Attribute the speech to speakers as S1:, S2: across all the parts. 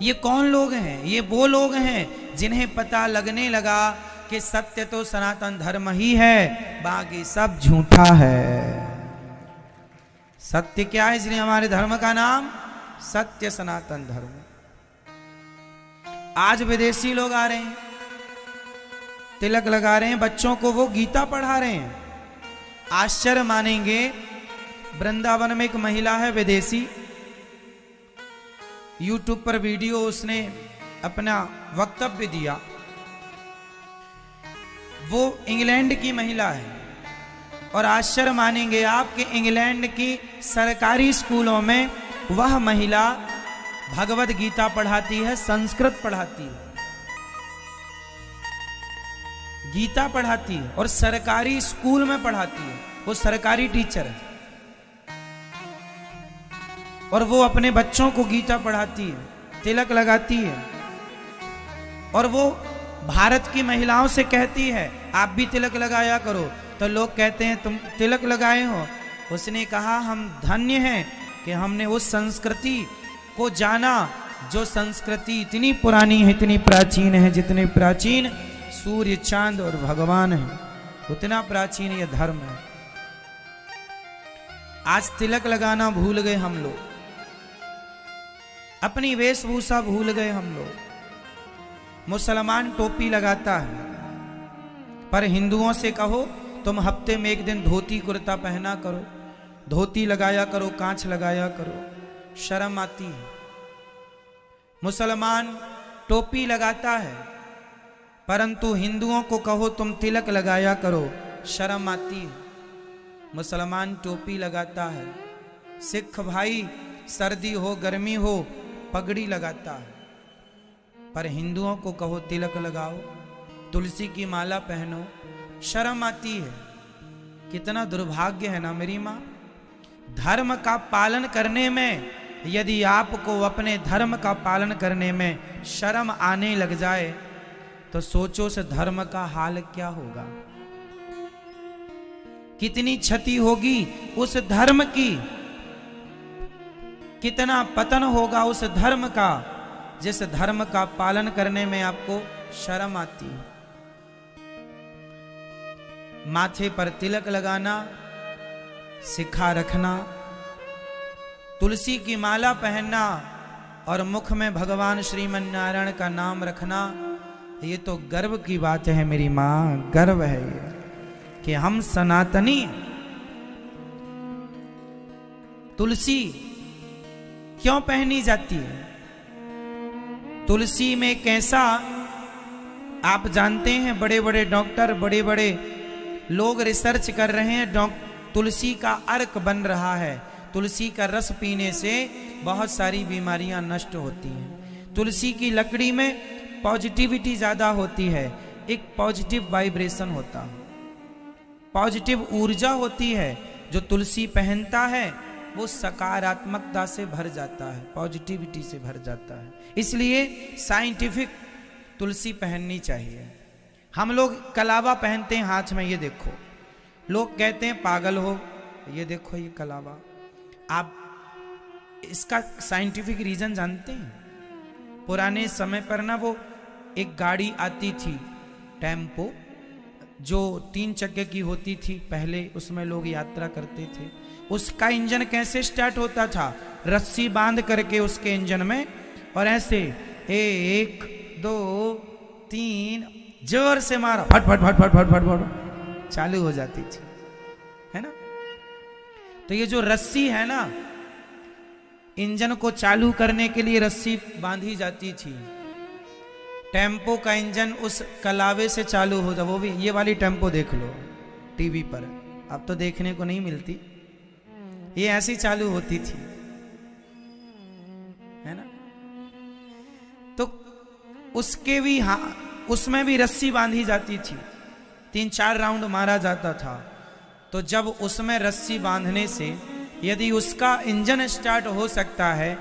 S1: ये कौन लोग हैं? ये वो लोग हैं जिन्हें पता लगने लगा कि सत्य तो सनातन धर्म ही है, बाकी सब झूठा है। सत्य क्या है? इसलिए हमारे धर्म का नाम सत्य सनातन धर्म। आज विदेशी लोग आ रहे हैं, तिलक लगा रहे हैं, बच्चों को वो गीता पढ़ा रहे हैं। आश्चर्य मानेंगे, वृंदावन में एक महिला है विदेशी, यूट्यूब पर वीडियो उसने अपना वक्तव्य दिया। वो इंग्लैंड की महिला है और आश्चर्य मानेंगे आप कि इंग्लैंड की सरकारी स्कूलों में वह महिला भगवत गीता पढ़ाती है, संस्कृत पढ़ाती है, गीता पढ़ाती है और सरकारी स्कूल में पढ़ाती है। वो सरकारी टीचर है और वो अपने बच्चों को गीता पढ़ाती है, तिलक लगाती है और वो भारत की महिलाओं से कहती है आप भी तिलक लगाया करो। तो लोग कहते हैं तुम तिलक लगाए हो। उसने कहा हम धन्य हैं कि हमने उस संस्कृति को जाना जो संस्कृति इतनी पुरानी है, इतनी प्राचीन है। जितने प्राचीन सूर्य चांद और भगवान है उतना प्राचीन यह धर्म है। आज तिलक लगाना भूल गए हम लोग, अपनी वेशभूषा भूल गए हम लोग। मुसलमान टोपी लगाता है, पर हिंदुओं से कहो तुम हफ्ते में एक दिन धोती कुर्ता पहना करो, धोती लगाया करो, कांच लगाया करो, शर्म आती है। मुसलमान टोपी लगाता है, परंतु हिंदुओं को कहो तुम तिलक लगाया करो, शर्म आती है। मुसलमान टोपी लगाता है, सिख भाई सर्दी हो गर्मी हो पगड़ी लगाता है, पर हिंदुओं को कहो तिलक लगाओ, तुलसी की माला पहनो, शर्म आती है। कितना दुर्भाग्य है ना मेरी माँ। धर्म का पालन करने में, यदि आपको अपने धर्म का पालन करने में शर्म आने लग जाए तो सोचो से धर्म का हाल क्या होगा, कितनी क्षति होगी उस धर्म की, कितना पतन होगा उस धर्म का जिस धर्म का पालन करने में आपको शर्म आती है। माथे पर तिलक लगाना, सिखा रखना, तुलसी की माला पहनना और मुख में भगवान श्रीमन नारायण का नाम रखना, ये तो गर्व की बात है मेरी माँ। गर्व है ये कि हम सनातनी। तुलसी क्यों पहनी जाती है? तुलसी में कैसा, आप जानते हैं बड़े बड़े डॉक्टर, बड़े बड़े लोग रिसर्च कर रहे हैं, तुलसी का अर्क बन रहा है। तुलसी का रस पीने से बहुत सारी बीमारियां नष्ट होती हैं। तुलसी की लकड़ी में पॉजिटिविटी ज्यादा होती है, एक पॉजिटिव वाइब्रेशन होता है, पॉजिटिव ऊर्जा होती है। जो तुलसी पहनता है वो सकारात्मकता से भर जाता है, पॉजिटिविटी से भर जाता है। इसलिए साइंटिफिक तुलसी पहननी चाहिए। हम लोग कलावा पहनते हैं हाथ में, ये देखो, लोग कहते हैं पागल हो, ये देखो ये कलावा। आप इसका साइंटिफिक रीजन जानते हैं? पुराने समय पर ना वो एक गाड़ी आती थी टेम्पो, जो 3 चक्के की होती थी पहले, उसमें लोग यात्रा करते थे। उसका इंजन कैसे स्टार्ट होता था? रस्सी बांध करके उसके इंजन में, और ऐसे 1 2 3 जोर से मारा, फट फट फट फट फट फट फट चालू हो जाती थी, है ना। तो ये जो रस्सी है ना, इंजन को चालू करने के लिए रस्सी बांधी जाती थी। टेम्पो का इंजन उस कलावे से चालू होता, वो भी ये वाली टेम्पो देख लो टीवी पर, अब तो देखने को नहीं मिलती, ये ऐसी चालू होती थी, है ना। तो उसके भी, हाँ, उसमें भी रस्सी बांधी जाती थी, 3-4 राउंड मारा जाता था। तो जब उसमें रस्सी बांधने से यदि उसका इंजन स्टार्ट हो सकता है,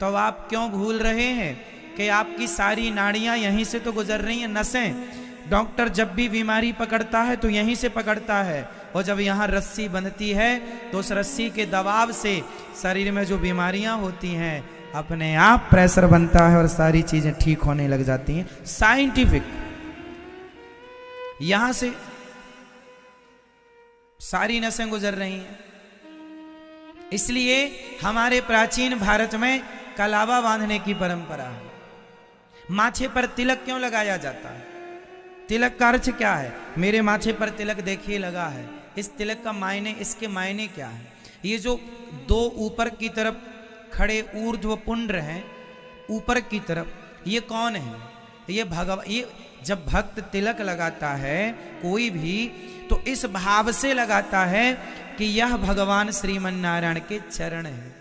S1: तो आप क्यों भूल रहे हैं कि आपकी सारी नाड़ियां यहीं से तो गुजर रही हैं, नसें। डॉक्टर जब भी बीमारी पकड़ता है तो यहीं से पकड़ता है, और जब यहाँ रस्सी बंधती है तो उस रस्सी के दबाव से शरीर में जो बीमारियां होती हैं अपने आप प्रेशर बनता है और सारी चीजें ठीक होने लग जाती हैं। साइंटिफिक, यहां से सारी नसें गुजर रही हैं। इसलिए हमारे प्राचीन भारत में कलावा बांधने की परंपरा है। माथे पर तिलक क्यों लगाया जाता है? तिलक का अर्थ क्या है? मेरे माथे पर तिलक देखिए लगा है। इस तिलक का मायने, इसके मायने क्या है? ये जो दो ऊपर की तरफ खड़े ऊर्ध्व पुंड्र हैं, ऊपर की तरफ, ये कौन है? ये भगवान। ये जब भक्त तिलक लगाता है कोई भी, तो इस भाव से लगाता है कि यह भगवान श्रीमन नारायण के चरण है।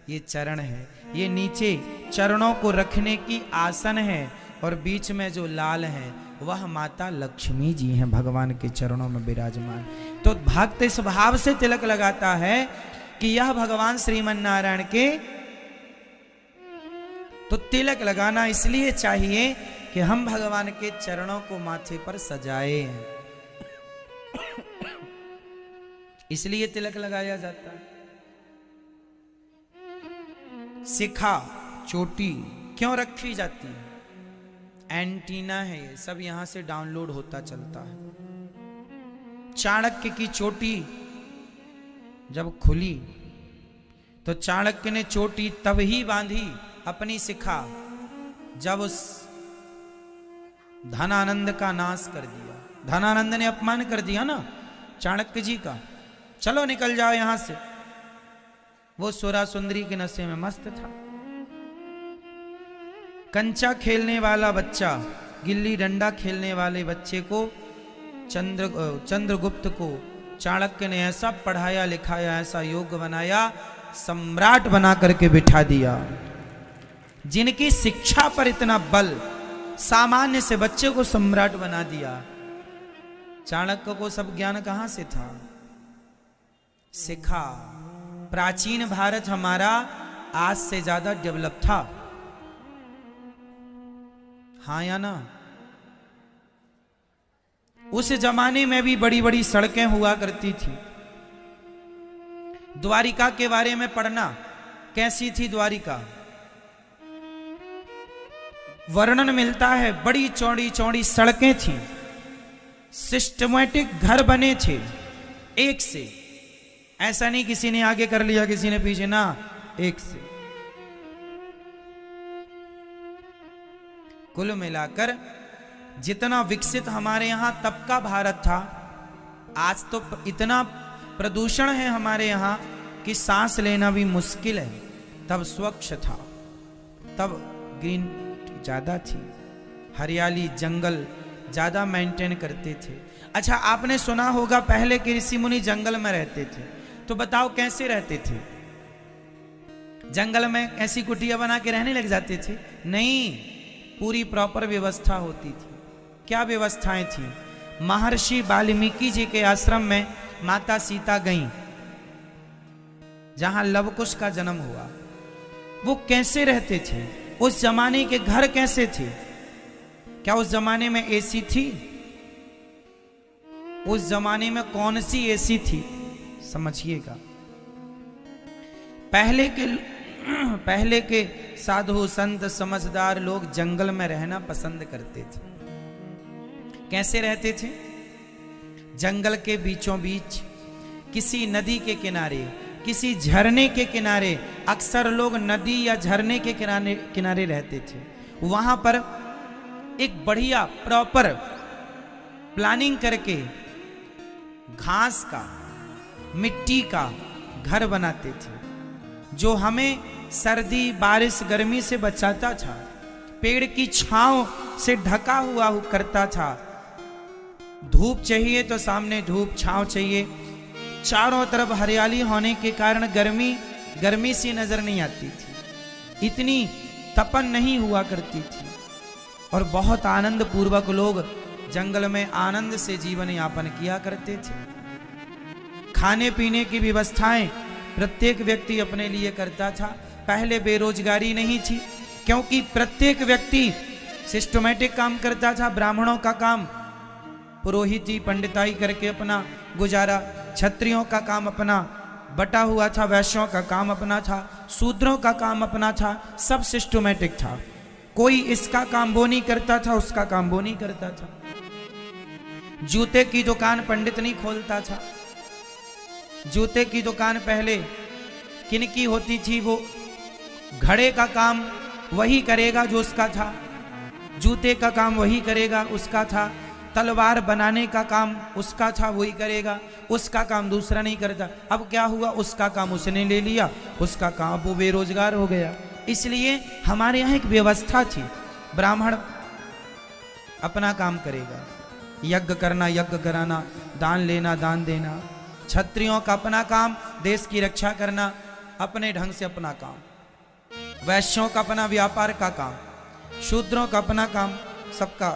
S1: ये चरण है, ये नीचे चरणों को रखने की आसन है, और बीच में जो लाल है वह माता लक्ष्मी जी हैं, भगवान के चरणों में विराजमान। तो भक्त इस भाव से तिलक लगाता है कि यह भगवान श्रीमन नारायण के। तो तिलक लगाना इसलिए चाहिए कि हम भगवान के चरणों को माथे पर सजाए हैं, इसलिए तिलक लगाया जाता है। शिखा, चोटी क्यों रखी जाती है? एंटीना है, ये सब यहां से डाउनलोड होता चलता है। चाणक्य की चोटी जब खुली तो चाणक्य ने चोटी तब ही बांधी अपनी शिखा जब उस धनानंद का नाश कर दिया। धनानंद ने अपमान कर दिया ना चाणक्य जी का, चलो निकल जाओ यहां से। वो सुरा सुंदरी के नशे में मस्त था। कंचा खेलने वाला बच्चा, गिल्ली डंडा खेलने वाले बच्चे को चंद्रगुप्त को चाणक्य ने ऐसा पढ़ाया लिखाया, ऐसा योग्य बनाया, सम्राट बना करके बिठा दिया। जिनकी शिक्षा पर इतना बल, सामान्य से बच्चे को सम्राट बना दिया। चाणक्य को सब ज्ञान कहां से था? शिखा। प्राचीन भारत हमारा आज से ज्यादा डेवलप था, हाँ या ना? उस जमाने में भी बड़ी बड़ी सड़कें हुआ करती थी। द्वारिका के बारे में पढ़ना, कैसी थी द्वारिका? वर्णन मिलता है, बड़ी चौड़ी चौड़ी सड़कें थीं, सिस्टमैटिक घर बने थे एक से। ऐसा नहीं किसी ने आगे कर लिया किसी ने पीछे, ना, एक से। कुल मिलाकर जितना विकसित हमारे यहां तब का भारत था, आज तो इतना प्रदूषण है हमारे यहां कि सांस लेना भी मुश्किल है। तब स्वच्छ था, तब ग्रीन ज्यादा थी, हरियाली जंगल ज्यादा मेंटेन करते थे। अच्छा, आपने सुना होगा पहले के ऋषि मुनि जंगल में रहते थे, तो बताओ कैसे रहते थे? जंगल में ऐसी कुटिया बना के रहने लग जाते थे? नहीं, पूरी प्रॉपर व्यवस्था होती थी। क्या व्यवस्थाएं थी? महर्षि वाल्मीकि जी के आश्रम में माता सीता गईं, जहां लवकुश का जन्म हुआ। वो कैसे रहते थे? उस जमाने के घर कैसे थे? क्या उस जमाने में एसी थी? उस जमाने में कौन सी एसी थी? समझिएगा। पहले के साधु संत समझदार लोग जंगल में रहना पसंद करते थे। कैसे रहते थे? जंगल के बीचों बीच, किसी नदी के किनारे, किसी झरने के किनारे। अक्सर लोग नदी या झरने के किनारे रहते थे। वहां पर एक बढ़िया प्रॉपर प्लानिंग करके घास का, मिट्टी का घर बनाते थे, जो हमें सर्दी बारिश गर्मी से बचाता था, पेड़ की छांव से ढका हुआ करता था। धूप चाहिए तो सामने धूप, छांव चाहिए। चारों तरफ हरियाली होने के कारण गर्मी सी नजर नहीं आती थी, इतनी तपन नहीं हुआ करती थी, और बहुत आनंद पूर्वक लोग जंगल में आनंद से जीवन यापन किया करते थे। खाने पीने की व्यवस्थाएं प्रत्येक व्यक्ति अपने लिए करता था। पहले बेरोजगारी नहीं थी, क्योंकि प्रत्येक व्यक्ति सिस्टमैटिक काम करता था। ब्राह्मणों का काम पुरोहिती पंडिताई करके अपना गुजारा, क्षत्रियों का काम अपना बटा हुआ था, वैश्यों का काम अपना था, शूद्रों का काम अपना था, सब सिस्टमैटिक था। कोई इसका काम वो नहीं करता था, उसका काम वो नहीं करता था। जूते की दुकान पंडित नहीं खोलता था। जूते की दुकान पहले किनकी होती थी? वो घड़े का काम वही करेगा जो उसका था, जूते का काम वही करेगा उसका था, तलवार बनाने का काम उसका था वही करेगा, उसका काम दूसरा नहीं करता। अब क्या हुआ? उसका काम उसने ले लिया, उसका काम वो बेरोजगार हो गया। इसलिए हमारे यहाँ एक व्यवस्था थी, ब्राह्मण अपना काम करेगा, यज्ञ करना यज्ञ कराना, दान लेना दान देना। क्षत्रियों का अपना काम देश की रक्षा करना, अपने ढंग से अपना काम। वैश्यों का अपना व्यापार का काम, शूद्रों का अपना काम, सबका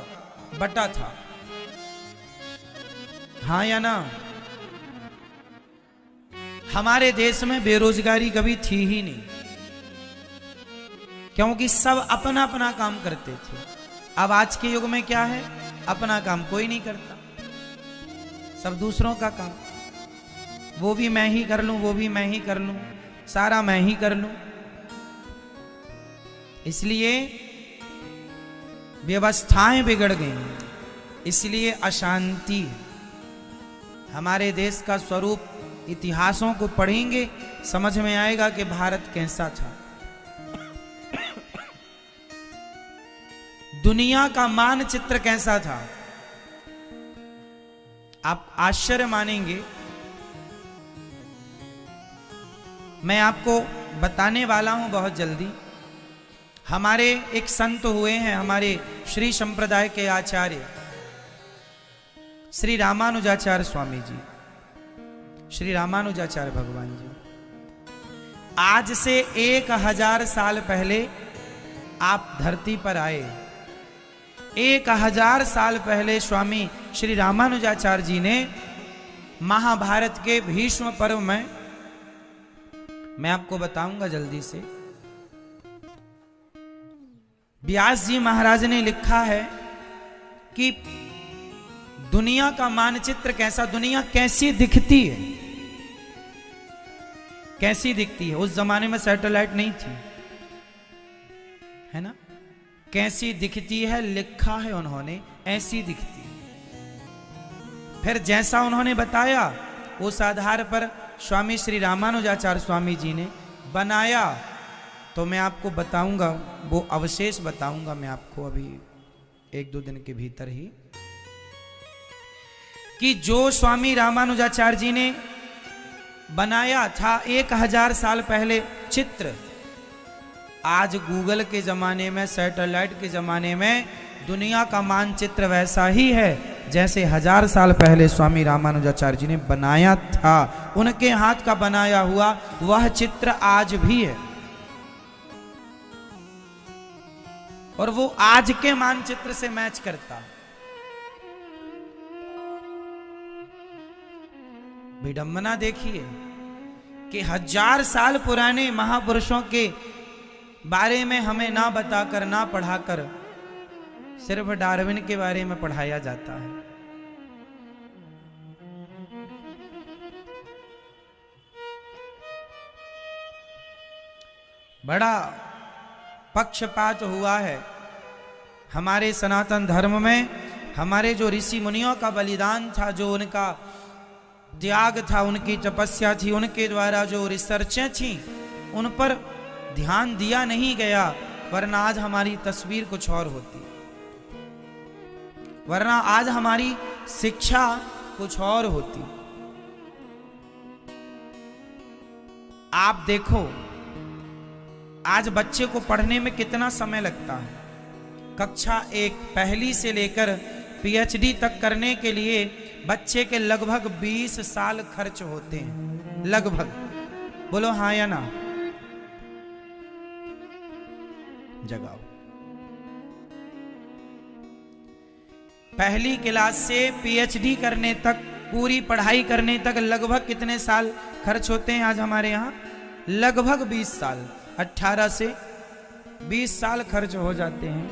S1: बटा था। हाँ या ना? हमारे देश में बेरोजगारी कभी थी ही नहीं, क्योंकि सब अपना अपना काम करते थे। अब आज के युग में क्या है? अपना काम कोई नहीं करता, सब दूसरों का काम। वो भी मैं ही कर लूं, वो भी मैं ही कर लूं, सारा मैं ही कर लूं। इसलिए व्यवस्थाएं बिगड़ गई, इसलिए अशांति। हमारे देश का स्वरूप इतिहासों को पढ़ेंगे समझ में आएगा कि भारत कैसा था। दुनिया का मानचित्र कैसा था। आप आश्चर्य मानेंगे, मैं आपको बताने वाला हूं बहुत जल्दी। हमारे एक संत हुए हैं, हमारे श्री संप्रदाय के आचार्य श्री रामानुजाचार्य स्वामी जी, श्री रामानुजाचार्य भगवान जी। आज से 1000 साल पहले आप धरती पर आए। 1000 साल पहले स्वामी श्री रामानुजाचार्य जी ने महाभारत के भीष्म पर्व में, मैं आपको बताऊंगा जल्दी से, व्यास जी महाराज ने लिखा है कि दुनिया का मानचित्र कैसा, दुनिया कैसी दिखती है, कैसी दिखती है। उस जमाने में सैटेलाइट नहीं थी, है ना? कैसी दिखती है लिखा है उन्होंने, ऐसी दिखती है। फिर जैसा उन्होंने बताया उस आधार पर स्वामी श्री रामानुजाचार्य स्वामी जी ने बनाया। तो मैं आपको बताऊंगा, वो अवशेष बताऊंगा मैं आपको अभी 1-2 दिन के भीतर ही, कि जो स्वामी रामानुजाचार्य जी ने बनाया था 1000 साल पहले चित्र, आज गूगल के जमाने में, सैटेलाइट के जमाने में दुनिया का मानचित्र वैसा ही है जैसे 1000 साल पहले स्वामी रामानुजाचार्य जी ने बनाया था। उनके हाथ का बनाया हुआ वह चित्र आज भी है, और वो आज के मानचित्र से मैच करता है। विडंबना देखिए कि 1000 साल पुराने महापुरुषों के बारे में हमें ना बताकर, ना पढ़ाकर, सिर्फ डार्विन के बारे में पढ़ाया जाता है। बड़ा पक्षपात हुआ है हमारे सनातन धर्म में। हमारे जो ऋषि मुनियों का बलिदान था, जो उनका त्याग था, उनकी तपस्या थी, उनके द्वारा जो रिसर्चें थी, उन पर ध्यान दिया नहीं गया, वरना आज हमारी तस्वीर कुछ और होती, वरना आज हमारी शिक्षा कुछ और होती। आप देखो आज बच्चे को पढ़ने में कितना समय लगता है। कक्षा 1 पहली से लेकर पीएचडी तक करने के लिए बच्चे के लगभग 20 साल खर्च होते हैं, लगभग। बोलो हाँ या ना? जगाओ। पहली क्लास से पीएचडी करने तक, पूरी पढ़ाई करने तक लगभग कितने साल खर्च होते हैं आज हमारे यहाँ? लगभग 20 साल, 18 से 20 साल खर्च हो जाते हैं।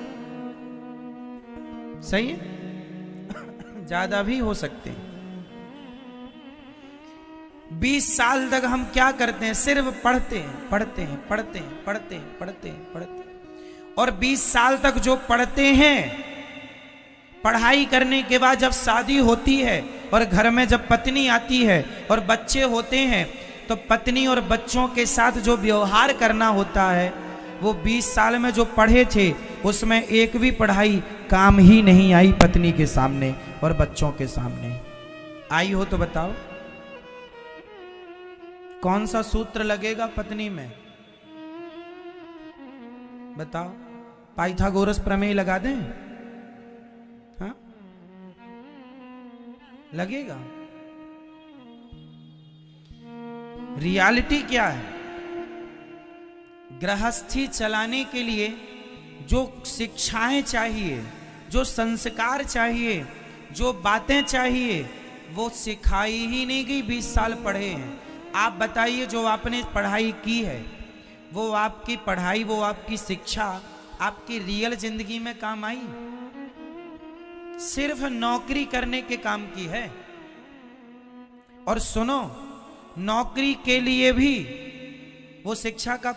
S1: सही है? ज्यादा भी हो सकते हैं। 20 साल तक हम क्या करते हैं? सिर्फ पढ़ते हैं, पढ़ते हैं, पढ़ते हैं, पढ़ते हैं, पढ़ते हैं, पढ़ते हैं। और 20 साल तक जो पढ़ते हैं, पढ़ाई करने के बाद जब शादी होती है और घर में जब पत्नी आती है और बच्चे होते हैं, तो पत्नी और बच्चों के साथ जो व्यवहार करना होता है, वो 20 साल में जो पढ़े थे उसमें एक भी पढ़ाई काम ही नहीं आई पत्नी के सामने और बच्चों के सामने। आई हो तो बताओ कौन सा सूत्र लगेगा पत्नी में? बताओ, पाइथागोरस प्रमेय लगा दें? हाँ, लगेगा? रियलिटी क्या है? गृहस्थी चलाने के लिए जो शिक्षाएं चाहिए, जो संस्कार चाहिए, जो बातें चाहिए, वो सिखाई ही नहीं गई। 20 साल पढ़े हैं। आप बताइए, जो आपने पढ़ाई की है, वो आपकी पढ़ाई, वो आपकी शिक्षा आपकी रियल जिंदगी में काम आई? सिर्फ नौकरी करने के काम की है। और सुनो, नौकरी के लिए भी वो शिक्षा का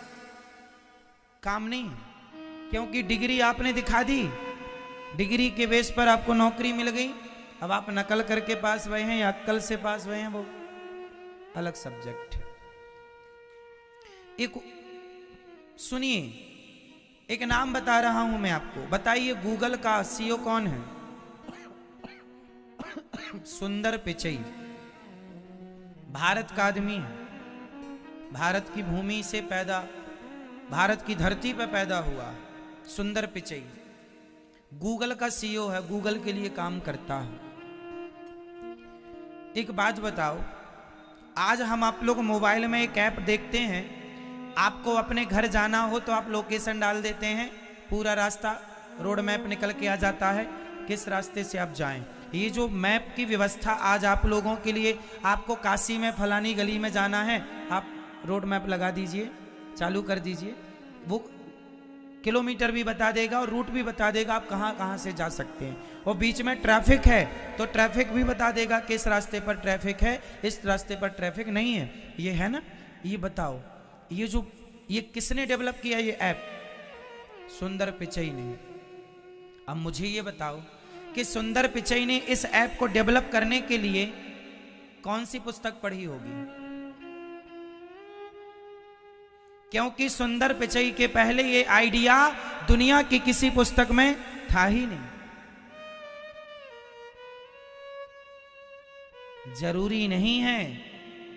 S1: काम नहीं है, क्योंकि डिग्री आपने दिखा दी, डिग्री के बेस पर आपको नौकरी मिल गई। अब आप नकल करके पास हुए हैं या अक्कल से पास हुए हैं, वो अलग सब्जेक्ट है। एक सुनिए, एक नाम बता रहा हूं मैं आपको, बताइए गूगल का सीईओ कौन है? सुंदर पिचई। भारत का आदमी है, भारत की भूमि से पैदा, भारत की धरती पर पैदा हुआ है, सुंदर पिचई। गूगल का सीईओ है, गूगल के लिए काम करता है। एक बात बताओ, आज हम आप लोग मोबाइल में एक ऐप देखते हैं, आपको अपने घर जाना हो तो आप लोकेशन डाल देते हैं, पूरा रास्ता रोड मैप निकल के आ जाता है किस रास्ते से आप जाएं। ये जो मैप की व्यवस्था आज आप लोगों के लिए, आपको काशी में फलानी गली में जाना है, आप रोड मैप लगा दीजिए, चालू कर दीजिए, वो किलोमीटर भी बता देगा और रूट भी बता देगा आप कहाँ कहाँ से जा सकते हैं। और बीच में ट्रैफिक है तो ट्रैफिक भी बता देगा किस रास्ते पर ट्रैफिक है, इस रास्ते पर ट्रैफिक नहीं है। ये है ना? ये बताओ, ये किसने डेवलप किया ये ऐप? सुंदर पिचई ने। अब मुझे ये बताओ कि सुंदर पिचई ने इस ऐप को डेवलप करने के लिए कौन सी पुस्तक पढ़ी होगी? क्योंकि सुंदर पिचई के पहले ये आइडिया दुनिया की किसी पुस्तक में था ही नहीं। जरूरी नहीं है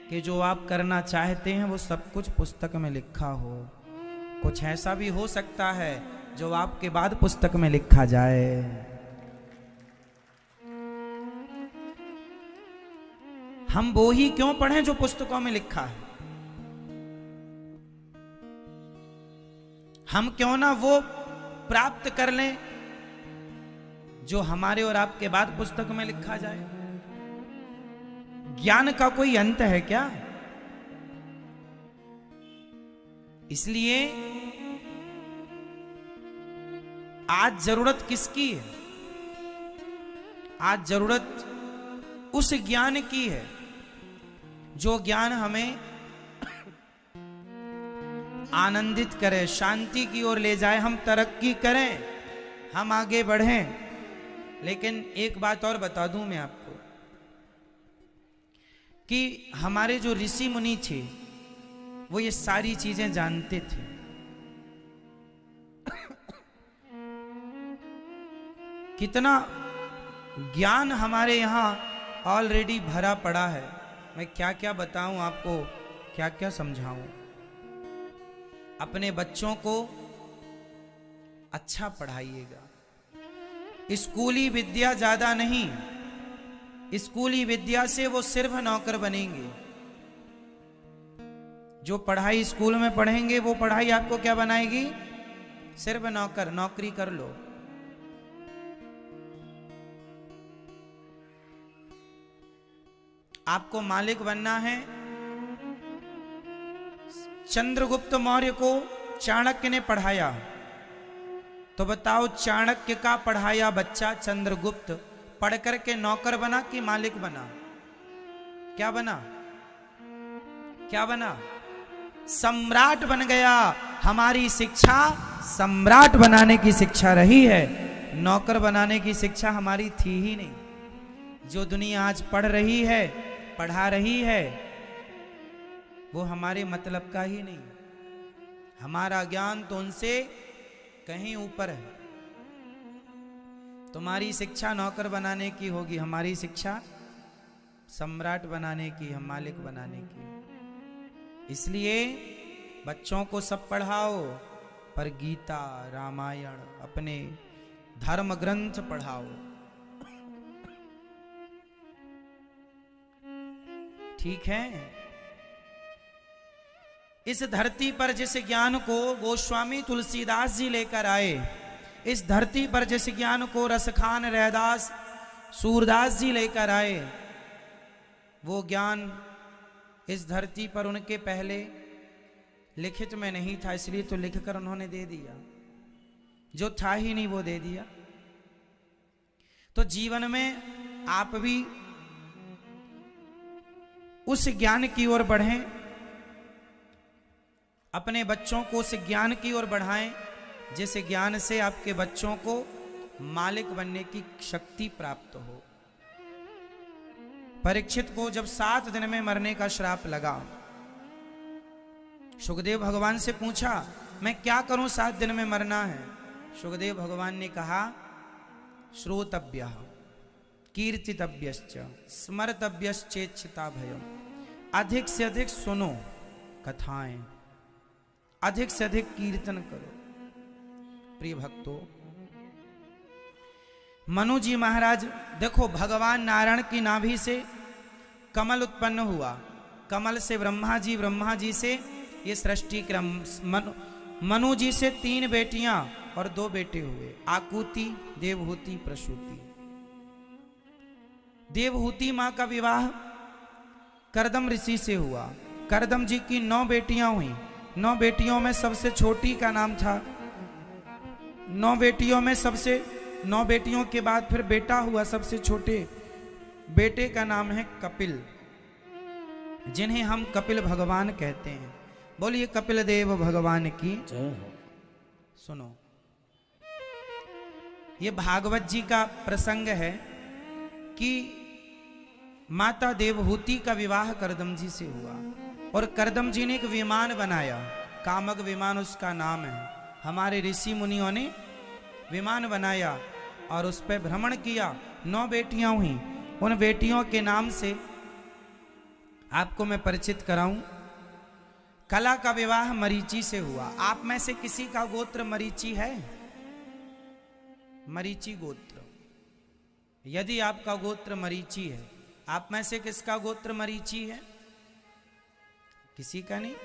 S1: कि जो आप करना चाहते हैं वो सब कुछ पुस्तक में लिखा हो, कुछ ऐसा भी हो सकता है जो आपके बाद पुस्तक में लिखा जाए। हम वो ही क्यों पढ़ें जो पुस्तकों में लिखा है? हम क्यों ना वो प्राप्त कर लें जो हमारे और आपके बाद पुस्तक में लिखा जाए? ज्ञान का कोई अंत है क्या? इसलिए आज जरूरत किसकी है? आज जरूरत उस ज्ञान की है जो ज्ञान हमें आनंदित करे, शांति की ओर ले जाए, हम तरक्की करें, हम आगे बढ़ें। लेकिन एक बात और बता दूं मैं आपको कि हमारे जो ऋषि मुनि थे वो ये सारी चीजें जानते थे। कितना ज्ञान हमारे यहां ऑलरेडी भरा पड़ा है। मैं क्या क्या बताऊं आपको, क्या क्या समझाऊं। अपने बच्चों को अच्छा पढ़ाइएगा। स्कूली विद्या ज्यादा नहीं, स्कूली विद्या से वो सिर्फ नौकर बनेंगे। जो पढ़ाई स्कूल में पढ़ेंगे वो पढ़ाई आपको क्या बनाएगी? सिर्फ नौकर। नौकरी कर लो। आपको मालिक बनना है। चंद्रगुप्त मौर्य को चाणक्य ने पढ़ाया, तो बताओ चाणक्य का पढ़ाया बच्चा चंद्रगुप्त पढ़ करके नौकर बना कि मालिक बना? क्या बना? क्या बना? सम्राट बन गया। हमारी शिक्षा सम्राट बनाने की शिक्षा रही है, नौकर बनाने की शिक्षा हमारी थी ही नहीं। जो दुनिया आज पढ़ रही है, पढ़ा रही है, वो हमारे मतलब का ही नहीं। हमारा ज्ञान तो उनसे कहीं ऊपर है। तुम्हारी शिक्षा नौकर बनाने की होगी, हमारी शिक्षा सम्राट बनाने की, हम मालिक बनाने की। इसलिए बच्चों को सब पढ़ाओ, पर गीता, रामायण, अपने धर्म ग्रंथ पढ़ाओ। ठीक है? इस धरती पर जिस ज्ञान को गोस्वामी तुलसीदास जी लेकर आए, इस धरती पर जिस ज्ञान को रसखान रैदास सूरदास जी लेकर आए, वो ज्ञान इस धरती पर उनके पहले लिखित में नहीं था, इसलिए तो लिखकर उन्होंने दे दिया। जो था ही नहीं वो दे दिया। तो जीवन में आप भी उस ज्ञान की ओर बढ़ें, अपने बच्चों को उस ज्ञान की ओर बढ़ाएं, जिस ज्ञान से आपके बच्चों को मालिक बनने की शक्ति प्राप्त हो। परीक्षित को जब 7 दिन में मरने का श्राप लगा, सुखदेव भगवान से पूछा, मैं क्या करूं 7 दिन में मरना है? सुखदेव भगवान ने कहा, श्रोतव्यः कीर्तितव्यश्च स्मर्तव्यश्चेच्छिता भयम्। अधिक से अधिक सुनो कथाएं, अधिक से अधिक कीर्तन करो। प्रिय भक्तों, मनु जी महाराज देखो, भगवान नारायण की नाभि से कमल उत्पन्न हुआ, कमल से ब्रह्मा जी से ये सृष्टि क्रम। मनु जी से 3 बेटियां और 2 बेटे हुए, आकुति, देवहूति, प्रसूति। देवहूति मां का विवाह करदम ऋषि से हुआ। करदम जी की 9 बेटियां हुई। 9 बेटियों में सबसे छोटी का नाम था, 9 बेटियों के बाद फिर बेटा हुआ। सबसे छोटे बेटे का नाम है कपिल, जिन्हें हम कपिल भगवान कहते हैं। बोलिए कपिल देव भगवान की जय हो। सुनो, ये भागवत जी का प्रसंग है कि माता देवहूति का विवाह करदम जी से हुआ, और करदम जी ने एक विमान बनाया, कामक विमान उसका नाम है। हमारे ऋषि मुनियों ने विमान बनाया और उस पर भ्रमण किया। 9 बेटियां हुई। उन बेटियों के नाम से आपको मैं परिचित कराऊं। कला का विवाह मरीचि से हुआ। आप में से किसी का गोत्र मरीचि है? मरीचि गोत्र। यदि आपका गोत्र मरीचि है, आप में से किसका गोत्र मरीचि है? किसी का नहीं।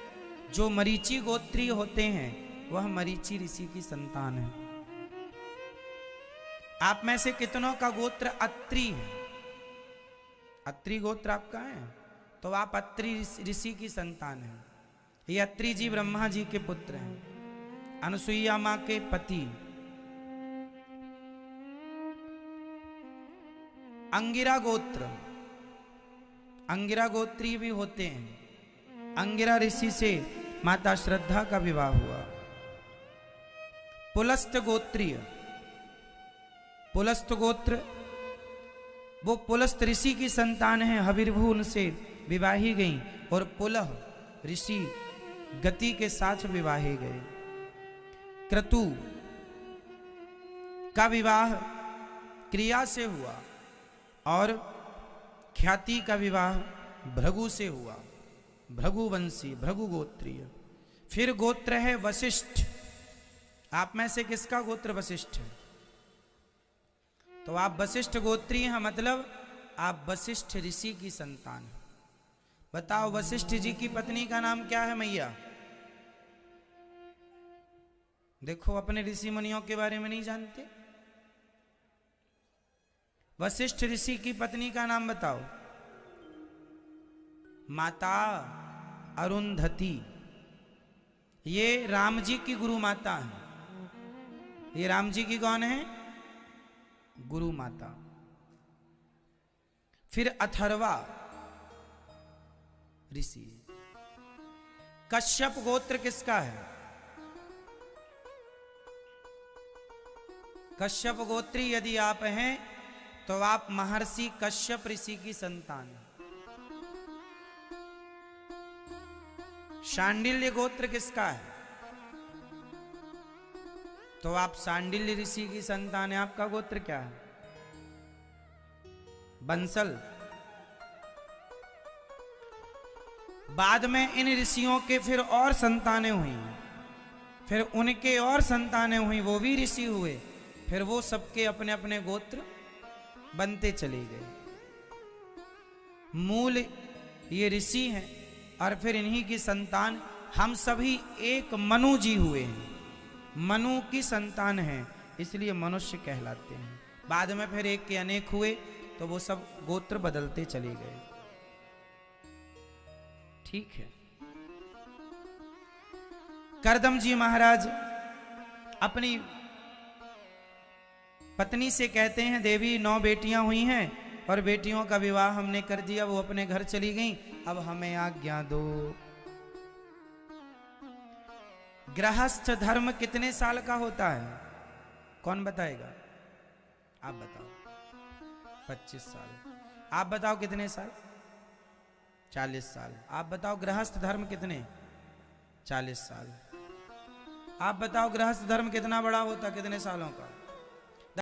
S1: जो मरीचि गोत्री होते हैं वह मरीचि ऋषि की संतान है। आप में से कितनों का गोत्र अत्रि है? अत्रि गोत्र आपका है, तो आप अत्रि ऋषि की संतान है। ये अत्रि जी ब्रह्मा जी के पुत्र हैं, अनुसुईया मां के पति। अंगिरा गोत्र, अंगिरा गोत्री भी होते हैं। अंगिरा ऋषि से माता श्रद्धा का विवाह हुआ। पुलस्त गोत्रीय, पुलस्त गोत्र वो पुलस्त ऋषि की संतान है। हविर्भु उनसे विवाही गई और पुलह ऋषि गति के साथ विवाहे गए। क्रतु का विवाह क्रिया से हुआ और ख्याति का विवाह भृगु से हुआ। भृगुवंशी, भृगु गोत्रीय। फिर गोत्र है वशिष्ठ। आप में से किसका गोत्र वशिष्ठ है? तो आप वशिष्ठ गोत्रीय हैं, मतलब आप वशिष्ठ ऋषि की संतान हैं। बताओ वशिष्ठ जी की पत्नी का नाम क्या है मैया? देखो, अपने ऋषि मुनियों के बारे में नहीं जानते। वशिष्ठ ऋषि की पत्नी का नाम बताओ। माता अरुंधति। ये राम जी की गुरु माता है। ये राम जी की कौन है? गुरु माता। फिर अथर्वा ऋषि। कश्यप गोत्र किसका है? कश्यप गोत्री यदि आप हैं तो आप महर्षि कश्यप ऋषि की संतान हैं। शांडिल्य गोत्र किसका है? तो आप शांडिल्य ऋषि की संतान है। आपका गोत्र क्या है? बंसल। बाद में इन ऋषियों के फिर और संतानें हुई, फिर उनके और संतानें हुई, वो भी ऋषि हुए, फिर वो सबके अपने अपने गोत्र बनते चले गए। मूल ये ऋषि हैं और फिर इन्हीं की संतान हम सभी एक मनु जी हुए हैं। मनु की संतान हैं, इसलिए मनुष्य कहलाते हैं। बाद में फिर एक के अनेक हुए तो वो सब गोत्र बदलते चले गए। ठीक है। करदम जी महाराज अपनी पत्नी से कहते हैं, देवी 9 बेटियां हुई हैं और बेटियों का विवाह हमने कर दिया, वो अपने घर चली गईं, अब हमें आज्ञा दो। गृहस्थ धर्म कितने साल का होता है? कौन बताएगा? आप बताओ। 25 साल। आप बताओ कितने साल? 40 साल। आप बताओ गृहस्थ धर्म कितने? 40 साल। आप बताओ गृहस्थ धर्म कितना बड़ा होता, कितने सालों का?